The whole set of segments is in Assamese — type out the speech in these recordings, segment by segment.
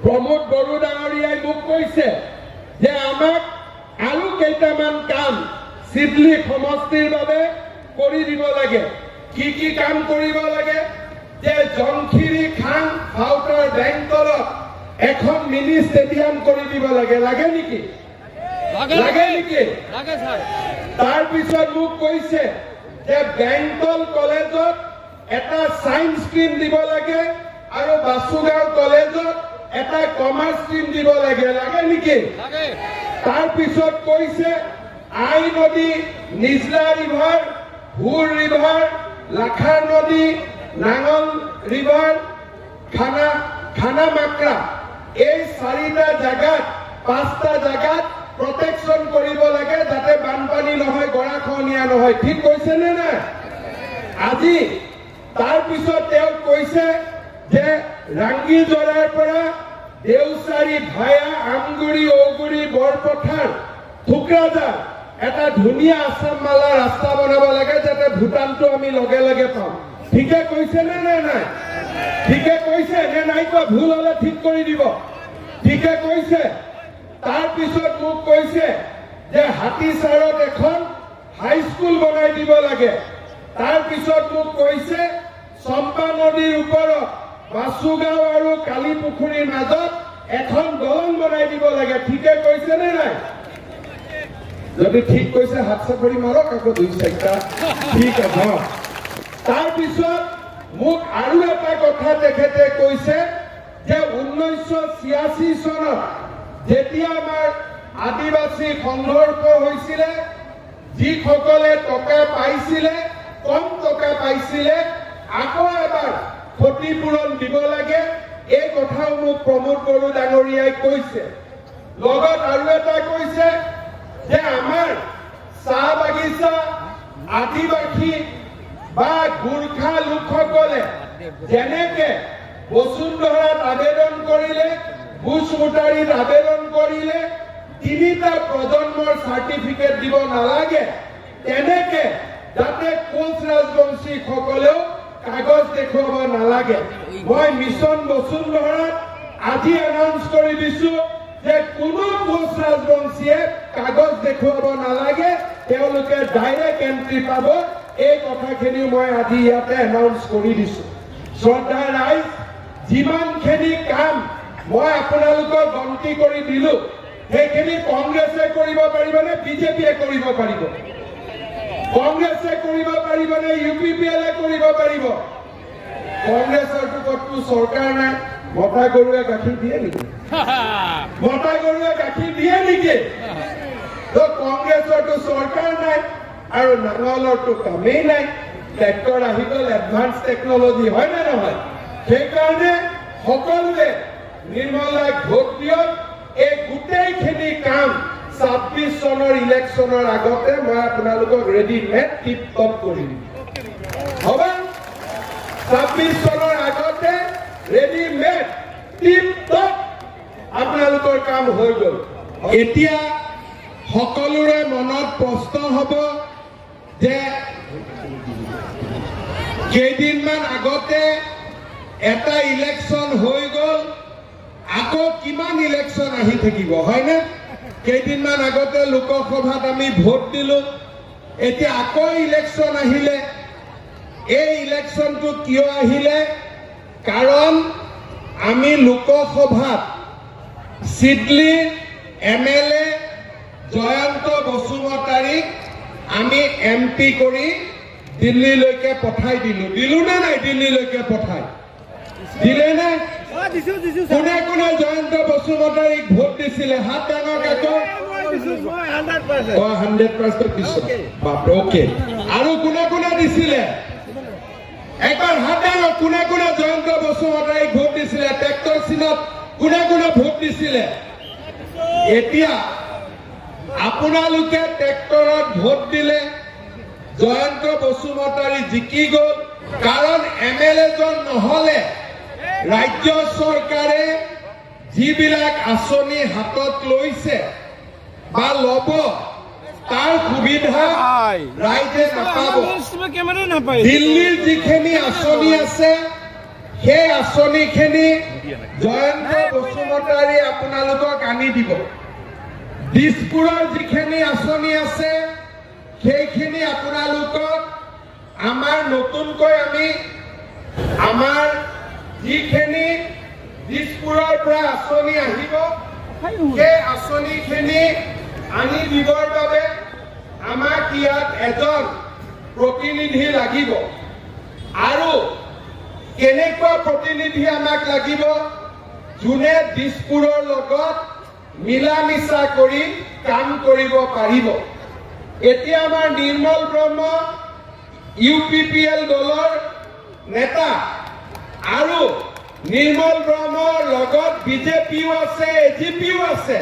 प्रमोद बड़ो डांगरियाई मुख কৈছে যে আমাক আৰু কেইটামান কাম সিডলি সমষ্টিৰ বাবে কৰি দিব লাগে কি কাম কৰিব লাগে যে জংখিৰি খান আউটাৰ বেংকলত এখন মিনি ষ্টেডিয়াম কৰি দিব লাগে লাগে নেকি লাগে নেকি লাগে স্যাৰ তাৰ পিছত মোক কৈছে যে বেংকল কলেজত এটা সায়েন্স স্ট্ৰীম দিব লাগে আৰু বাসুগাঁও কলেজত এটা কমাৰ্চ স্ট্ৰীম দিব লাগে লাগে নেকি লাগে তাৰ পিছত কৈছে আই নদী নিজলা ৰিভাৰ হুৰ ৰিভাৰ লাখাৰ নদী নাঙল ৰিভাৰ খানা মাকৰা এই চাৰিটা জায়গাত পাঁচটা জায়গাত প্ৰটেকশন কৰিব লাগে যাতে বানপানী নহয় গৰাখহনীয়া নহয় ঠিক কৈছে নে না আজি তাৰ পিছত তেওঁ কৈছে যে ৰাংগী জৰাৰ পৰা দেউচাৰী ভায়া আমগুৰি ঔগুৰি বৰপথাৰ থুকৰাজাৰ এটা ধুনীয়া আসাম মালা ৰাস্তা বনাব লাগে যাতে ভূটানটো আমি লগে লগে পাওঁ ঠিকে কৈছে নে নাই ঠিকে কৈছে নে নাই কোৱা ভুল হলে ঠিক কৰি দিব ঠিকে কৈছে তাৰ পিছত মোক কৈছে যে হাতীচাৰত এখন হাই স্কুল বনাই দিব লাগে তাৰ পিছত মোক কৈছে চম্পা নদীৰ ওপৰত বাসুগাঁও আৰু কালীপুখুৰীৰ মাজত এখন দলং বনাই দিব লাগে ঠিকে কৈছে নে নাই যদি ঠিক কৈছে হাত চাপৰি মাৰক আকৌ দুই চাৰিটা ঠিক আছে তাৰ পিছত মোক আৰু এটা কথা তেখেতে কৈছে যে 1986 চনত যেতিয়া আমাৰ আদিবাসী সংঘৰ্ষ হৈছিল যিসকলে টকা পাইছিল কম টকা পাইছিল আকৌ এবাৰ ক্ষতিপূৰণ দিব লাগে এই কথাও মোক প্ৰমোদ বড়ো ডাঙৰীয়াই কৈছে লগত আৰু এটা কৈছে যে আমাৰ চাহ বাগিচা আদিবাসী বা গুৰ্খা লোকসকলে যেনেকে বসুন্ধৰাত আবেদন কৰিলে বুজমুটাৰীত আবেদন কৰিলে তিনিটা প্ৰজন্মৰ চাৰ্টিফিকেট দিব নালাগে তেনেকে যাতে কোচ ৰাজবংশী সকলেও কাগজ দেখুৱাব নালাগে মই মিছন বসুন্ধৰাত আজি এনাউন্স কৰি দিছো যে কোনো কোচ ৰাজবংশীয়ে কাগজ দেখুৱাব নালাগে তেওঁলোকে ডাইৰেক্ট এন্ট্ৰি পাব এই কথাখিনি মই আজি ইয়াতে এনাউন্স কৰি দিছো শ্ৰদ্ধা ৰাইজ যিমানখিনি কাম মই আপোনালোকক গন্তি কৰি দিলো সেইখিনি কংগ্ৰেছে কৰিব পাৰিবনে বিজেপিয়ে কৰিব পাৰিব কংগ্ৰেছে কৰিব পাৰিবনে ইউপিপিএলে কৰিব পাৰিব কংগ্ৰেছৰটো কতো চৰকাৰ নাই মতা গৰুৱে গাখীৰ দিয়ে নেকি মতা গৰুৱে গাখীৰ দিয়ে নেকি তো কংগ্ৰেছৰটো চৰকাৰ নাই আৰু নাঙলৰটো কামেই নাই ট্ৰেক্টৰ আহি গ'ল এডভান্স টেকনলজি হয় নে নহয় সেইকাৰণে সকলোৱে নিৰ্মলাক ভোট দিয়ক এই গোটেইখিনি কাম 26 চনৰ ইলেকশ্যনৰ আগতে মই আপোনালোকক ৰেডিমেড টিপ টপ কৰি দিম হ'ব 26 চনৰ আগতে ৰেডিমেড টিপ টপ আপোনালোকৰ কাম হৈ গ'ল এতিয়া সকলোৰে মনত প্ৰশ্ন হ'ব যে কেইদিনমান আগতে এটা ইলেকশ্যন হৈ গ'ল আকৌ কিমান ইলেকশ্যন আহি থাকিব হয়নে কেইদিনমান আগতে লোকসভাত আমি ভোট দিলো এতিয়া আকৌ ইলেকশ্যন আহিলে এই ইলেকশ্যনটো কিয় আহিলে কাৰণ আমি লোকসভাত সিডলি এমএলএ জয়ন্ত বসুমতাৰীক আমি এমপি কৰি দিল্লীলৈকে পঠাই দিলো নে নাই দিল্লীলৈকে পঠাই দিলে নে কোনে কোনে জয়ন্ত বসুমতাৰীক ভোট দিছিলে হাত ডাঙৰ আকৌ 100% দিছো বাপৰে ওকে আৰু কোনে কোনে দিছিলে একবাৰ হাত ডাঙৰ কোনে কোনে জয়ন্ত বসুমতাৰীক ভোট দিছিলে ট্ৰেক্টৰ চিনত কোনে কোনে ভোট দিছিলে এতিয়া আপোনালোকে ট্ৰেক্টৰত ভোট দিলে জয়ন্ত বসুমতাৰী জিকি গ'ল কাৰণ এমএলএ জন নহলে ৰাজ্য চৰকাৰে যিবিলাক আঁচনি হাতত লৈছে বা ল'ব তাৰ সুবিধা ৰাইজে নাপাব দিল্লীৰ যিখিনি আঁচনি আছে সেই আঁচনিখিনি জয়ন্ত বসুমতাৰী আপোনালোকক আনি দিব দিছপুৰৰ যিখিনি আঁচনি আছে সেইখিনি আপোনালোকক আমাৰ নতুনকৈ আমি আমাৰ যিখিনি দিছপুৰৰ পৰা আঁচনি আহিব সেই আঁচনিখিনি আনি দিবৰ বাবে আমাক ইয়াত এজন প্ৰতিনিধি লাগিব আৰু কেনেকুৱা প্ৰতিনিধি আমাক লাগিব যোনে দিছপুৰৰ লগত মিলা মিছা কৰি কাম কৰিব পাৰিব এতিয়া আমাৰ নিৰ্মল ব্ৰহ্ম UPPL দলৰ নেতা আৰু নিৰ্মল ব্ৰহ্মৰ লগত বিজেপিও আছে এজিপিও আছে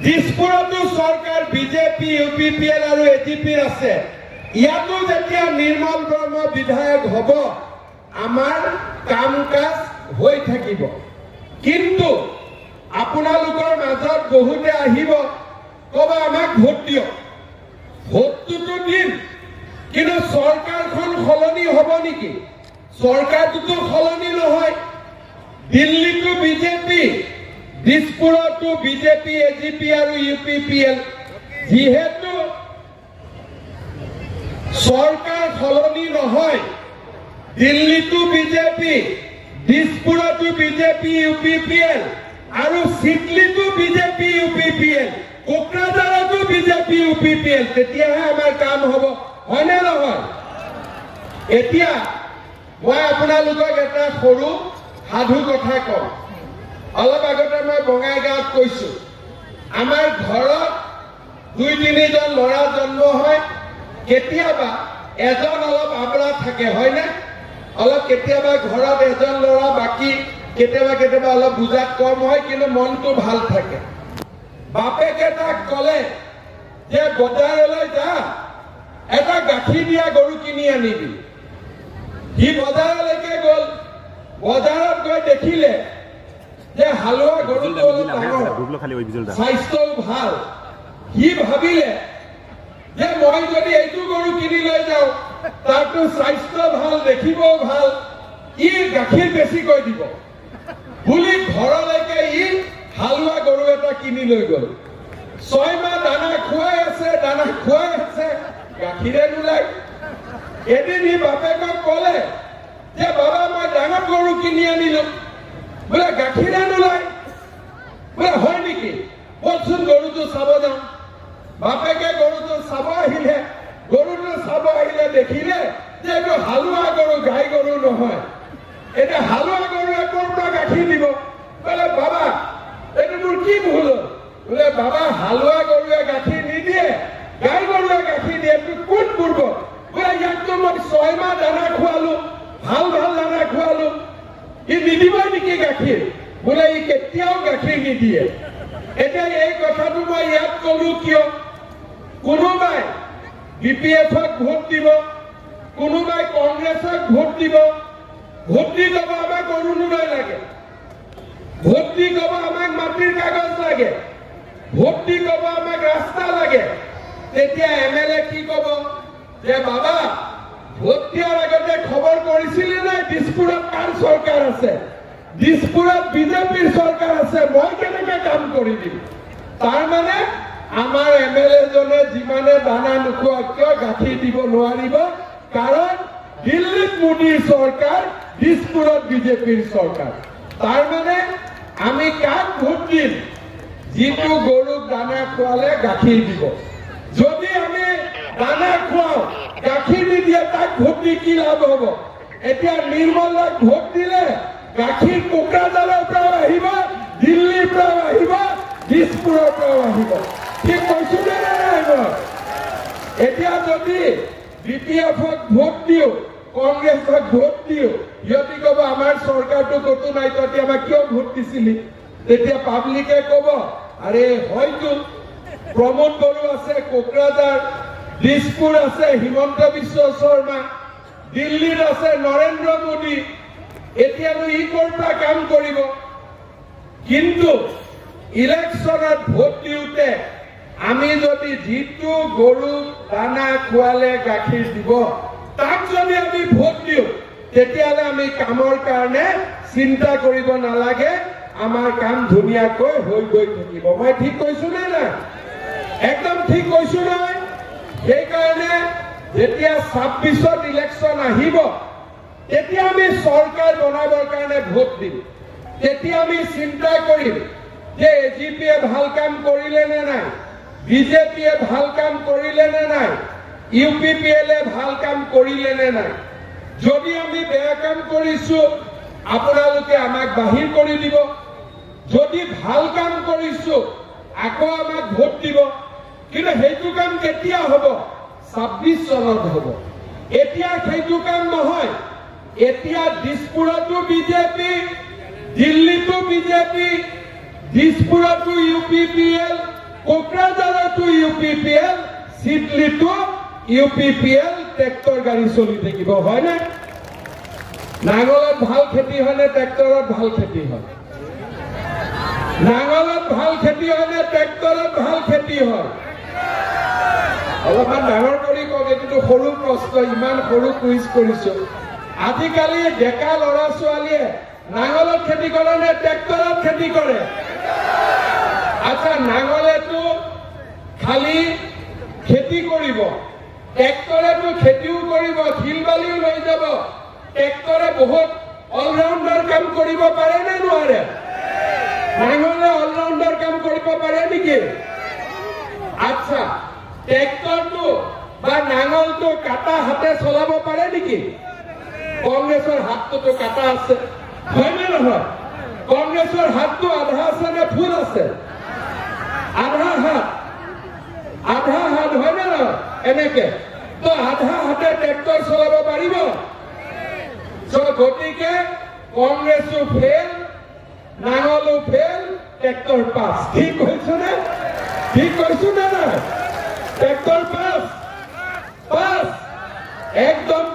দিছপুৰতো চৰকাৰ বিজেপি UPPL আৰু এজিপিৰ আছে ইয়াতো যেতিয়া নিৰ্মল ব্ৰহ্ম বিধায়ক হ'ব আমাৰ কাম কাজ হৈ থাকিব কিন্তু আপোনালোকৰ মাজত বহুতে আহিব কব আমাক ভোট দিয়ক ভোটটো দিম কিন্তু চৰকাৰখন সলনি হ'ব নেকি চৰকাৰটো সলনি নহয় দিল্লীতো বিজেপি দিছপুৰতো বিজেপি এজিপি আৰু UPPL যিহেতু চৰকাৰ সলনি নহয় দিল্লীতো বিজেপি দিছপুৰতো বিজেপি UPPL আৰু সিডলিতো বিজেপি UPPL কোকৰাঝাৰতো বিজেপি UPPL তেতিয়াহে আমাৰ কাম হ'ব হয়নে নহয় এতিয়া মই আপোনালোকক এটা সৰু সাধু কথা কওঁ অলপ আগতে মই বঙাইগাঁৱত কৈছো আমাৰ ঘৰত 2-3জন ল'ৰা জন্ম হয় কেতিয়াবা এজন অলপ আবৰা থাকে হয়নে অলপ কেতিয়াবা ঘৰত এজন ল'ৰা বাকি কেতিয়াবা অলপ বুজাত কম হয় কিন্তু মনটো ভাল থাকে বাপেকে তাক ক'লে যে বজাৰলৈ যা এটা গাখীৰ দিয়া গৰু কিনি আনিবি সি বজাৰলৈকে গ'ল বজাৰত গৈ দেখিলে যে হালোৱা গৰুটো অলপ ডাঙৰ স্বাস্থ্যও ভাল সি ভাবিলে যে মই যদি এইটো গৰু কিনি লৈ যাওঁ তাৰটো স্বাস্থ্য ভাল দেখিবও ভাল ই গাখীৰ বেছিকৈ দিব বুলি ঘৰলৈকে ই হালোৱা গৰু এটা কিনি লৈ গ'ল 6 মাহ দানা খুৱাই আছে গাখীৰে নোলায় এদিন সি বাপেকক ক'লে যে বাবা মই ডাঙৰ গৰু কিনি আনিলো বোলে গাখীৰে নোলায় বোলে হয় নেকি বলচোন গৰুটো চাব যাওঁ বাপেকে গৰুটো চাব আহিলে দেখিলে যে এইটো হালোৱা গৰু গাই গৰু নহয় এটা হালোৱা গৰুৱে ক'ৰ পৰা গাখীৰ দিব বোলে বাবা এইটো মোৰ কি ভুল বোলে বাবা হালোৱা গৰুৱে গাখীৰ নিদিয়ে গাই গৰুৱে গাখীৰ দিয়ে এইটো কোন পূৰ্ব বোলে ইয়াকতো মই 6 মাহ দানা খোৱালো ভাল দানা খোৱালো ই নিদিবই নেকি গাখীৰ বোলে ই কেতিয়াও গাখীৰ নিদিয়ে এতিয়া এই কথাটো মই ইয়াত ক'লো কিয় কোনোবাই BPF-ক ভোট দিব কোনোবাই কংগ্ৰেছক ভোট দি ক'ব আমাক অৰুণোদয় লাগে ভোট দি ক'ব আমাক মাটিৰ কাগজ লাগে ভোট দি ক'ব আমাক ৰাস্তা লাগে তেতিয়া MLA কি ক'ব যে বাবা ভোট দিয়াৰ আগতে খবৰ কৰিছিলি নে দিছপুৰত কাৰ চৰকাৰ আছে দিছপুৰত বিজেপিৰ চৰকাৰ আছে মই কেনেকৈ কাম কৰি দিম তাৰ মানে আমাৰ MLA জনে যিমানে দানা নোখোৱা কিয় গাখীৰ দিব নোৱাৰিব কাৰণ দিল্লীত মোদীৰ চৰকাৰ দিছপুৰত বিজেপিৰ চৰকাৰ তাৰ মানে আমি কাক ভোট দিম যিটো গৰুক দানা খোৱালে গাখীৰ দিব যদি আমি দানা খুৱাও গাখীৰ নিদিয়ে তাক ভোট দি কি লাভ হ'ব এতিয়া নিৰ্মলক ভোট দিলে গাখীৰ কোকৰাঝাৰৰ পৰা আহিব দিল্লীৰ পৰা আহিব দিছপুৰৰ পৰা আহিব ঠিক কৈছো নে নাই মই এতিয়া যদি BPF-ক ভোট দিও কংগ্ৰেছক ভোট দিও ইহঁতি ক'ব আমাৰ চৰকাৰটো ক'তো নাই তহঁতি আমাক কিয় ভোট দিছিলি তেতিয়া পাব্লিকে ক'ব আৰে হয়তো প্ৰমোদ বড়ো আছে কোকৰাঝাৰ দিছপুৰ আছে হিমন্ত বিশ্ব শৰ্মা দিল্লীত আছে নৰেন্দ্ৰ মোদী এতিয়ানো ই ক'ৰ পৰা কাম কৰিব কিন্তু ইলেকশ্যনত ভোট দিওঁতে আমি যদি যিটো গৰু দানা খোৱালে গাখীৰ দিব তাক যদি আমি ভোট দিওঁ তেতিয়াহ'লে আমি কামৰ কাৰণে চিন্তা কৰিব নালাগে, আমাৰ কাম ধুনীয়াকৈ হৈ গৈ থাকিব। মই ঠিক কৈছো নে নাই? একদম ঠিক কৈছো নহয়? সেইকাৰণে যেতিয়া 26ত ইলেকশ্যন আহিব, তেতিয়া আমি চৰকাৰ বনাবৰ কাৰণে ভোট দিম। তেতিয়া আমি চিন্তা কৰিম যে এজিপিয়ে ভাল কাম কৰিলে নে নাই, বিজেপিয়ে ভাল কাম কৰিলে নে নাই, ইউপিপিএলে ভাল কাম কৰিলে নে নাই। যদি আমি বেয়া কাম কৰিছো, আপোনালোকে আমাক বাহিৰ কৰি দিব। যদি ভাল কাম কৰিছো, আকৌ আমাক ভোট দিব। কিন্তু সেইটো কাম কেতিয়া হ'ব? 26 চনত হ'ব। এতিয়া সেইটো কাম নহয়। এতিয়া দিছপুৰতো বিজেপি, দিল্লীতো বিজেপি, দিছপুৰতো ইউপিপিএল, কোকৰাঝাৰতো ইউপিপিএল, চিডলিতো ইউপিপিএল ট্ৰেক্টৰ গাড়ী চলি থাকিব, হয় না? নাঙলত ভাল খেতি হয় নে ট্ৰেক্টৰত ভাল খেতি হয়? নাঙলত ভাল খেতি হয় নে ট্ৰেক্টৰত ভাল খেতি হয়? অলপমান ডাঙৰ কৰি কওক, এইটো সৰু প্ৰশ্ন, ইমান সৰু কুইজ কৰিছো। আজিকালি ডেকা ল'ৰা ছোৱালীয়ে নাঙলত খেতি কৰে নে ট্ৰেক্টৰত খেতি কৰে? আচ্ছা, নাঙলেতো খালি খেতি কৰিব, ট্ৰেক্টৰেতো খেতিও কৰিব, শিল বালিও লৈ যাব। ট্ৰেক্টৰে বহুত অলৰাউণ্ডাৰ কাম কৰিব পাৰে নে নোৱাৰে? নাঙলে অলৰাউণ্ডাৰ কাম কৰিব পাৰে নেকি? আচ্ছা, ট্ৰেক্টৰটো বা নাঙলটো কাটা হাতে চলাব পাৰে নেকি? কংগ্ৰেছৰ হাতটোতো কাটা আছে, হয় নে নহয়? কংগ্ৰেছৰ হাতটো আধা আছে নে ফুল আছে? আধা হাত, আধা হাত, হয় নে নহয়? এনেকে তো আধা হাতে ট্ৰেক্টৰ চলাব পাৰিব? গতিকে কংগ্ৰেছো ফেল, নাঙলো ফেল, ট্ৰেক্টৰ পাছ। ঠিক কৈছো নে? ঠিক কৈছো নে নাই? ট্ৰেক্টৰ পাছ, পাছ, একদম